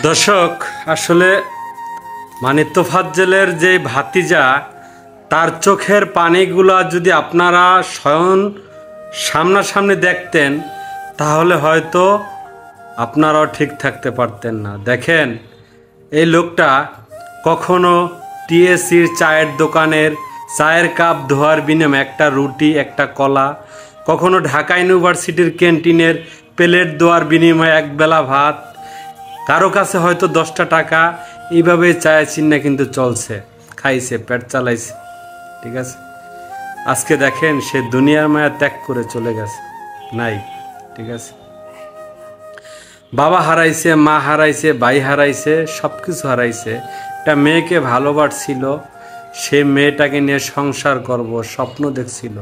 দর্শক, আসলে মানে তোফাজ্জলের যে ভাতিজা, তার চোখের পানিগুলা যদি আপনারা স্বয়ং সামনাসামনি দেখতেন তাহলে হয়তো আপনারাও ঠিক থাকতে পারতেন না। দেখেন, এই লোকটা কখনো টিএসসির চায়ের দোকানের চায়ের কাপ ধোয়ার বিনিময়ে একটা রুটি একটা কলা, কখনো ঢাকা ইউনিভার্সিটির ক্যান্টিনের প্লেট ধোয়ার বিনিময়ে এক বেলা ভাত, কারো কাছে হয়তো 10টা টাকা, এইভাবে চায়ের চিহ্ন কিন্তু চলছে, খাইছে, পেট চালাইছে। ঠিক আছে, আজকে দেখেন সে দুনিয়ার মায়া ত্যাগ করে চলে গেছে, নাই। ঠিক আছে, বাবা হারাইছে, মা হারাইছে, ভাই হারাইছে, সব কিছু হারাইছে। একটা মেয়েকে ভালোবাসছিল, সে মেয়েটাকে নিয়ে সংসার করব স্বপ্ন দেখছিল,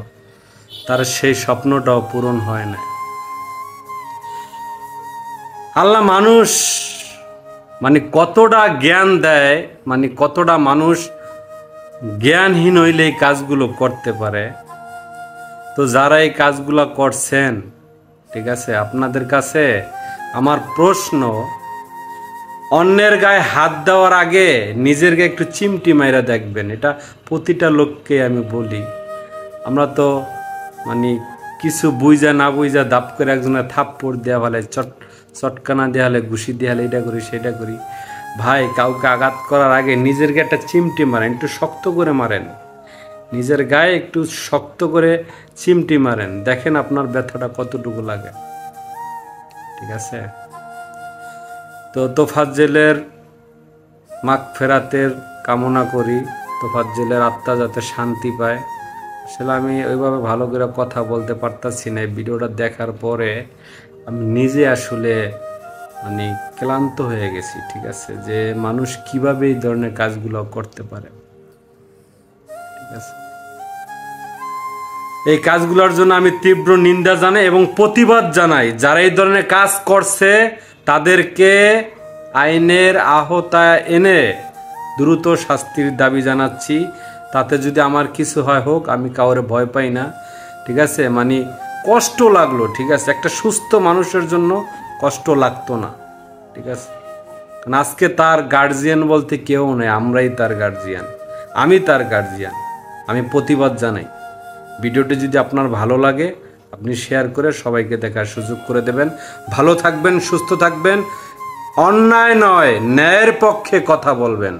তার সেই স্বপ্নটাও পূরণ হয় না। আল্লাহ মানুষ মানে কতটা জ্ঞান দেয়, মানে কতটা মানুষ জ্ঞানহীন হইলে এই কাজগুলো করতে পারে। তো যারা এই কাজগুলো করছেন, ঠিক আছে, আপনাদের কাছে আমার প্রশ্ন, অন্যের গায়ে হাত দেওয়ার আগে নিজের গায়ে একটু চিমটি মাইরা দেখবেন। এটা প্রতিটা লোককে আমি বলি। আমরা তো মানে কিছু বুঝা না বুঝা দাপ করে একজনের থাপ্পড় দেওয়া হলে, চটকানা দেওয়া হলে, ঘুষি দেওয়া হলে, এটা করি সেটা করি। ভাই, কাউকে আঘাত করার আগে নিজের গায়ে একটা চিমটি মারেন, একটু শক্ত করে মারেন, নিজের গায়ে একটু শক্ত করে চিমটি মারেন, দেখেন আপনার ব্যথাটা কতটুকু লাগে। ঠিক আছে, তো তোফাজ্জলের মাগফিরাতের কামনা করি, তোফাজ্জলের আত্মা যাতে শান্তি পায়। আসলে আমি ওইভাবে ভালো করে কথা বলতে পারতাছি না। এই ভিডিওটা দেখার পরে আমি নিজে আসলে মানে ক্লান্ত হয়ে গেছি। ঠিক আছে, যে মানুষ কিভাবে এই ধরনের কাজগুলো করতে পারে। ঠিক আছে, এই কাজগুলোর জন্য আমি তীব্র নিন্দা জানাই এবং প্রতিবাদ জানাই। যারা এই ধরনের কাজ করছে তাদেরকে আইনের আওতায় এনে দ্রুত শাস্তির দাবি জানাচ্ছি। তাতে যদি আমার কিছু হয় হোক, আমি কাউরে ভয় পাই না। ঠিক আছে, মানে কষ্ট লাগলো, ঠিক আছে, একটা সুস্থ মানুষের জন্য কষ্ট লাগতো না। ঠিক আছে, কারণ আজকে তার গার্জিয়ান বলতে কেউ নেই, আমরাই তার গার্জিয়ান, আমি তার গার্জিয়ান। আমি প্রতিবাদ জানাই। ভিডিওটি যদি আপনার ভালো লাগে, আপনি শেয়ার করে সবাইকে দেখার সুযোগ করে দেবেন। ভালো থাকবেন, সুস্থ থাকবেন, অন্যায় নয় ন্যায়ের পক্ষে কথা বলবেন।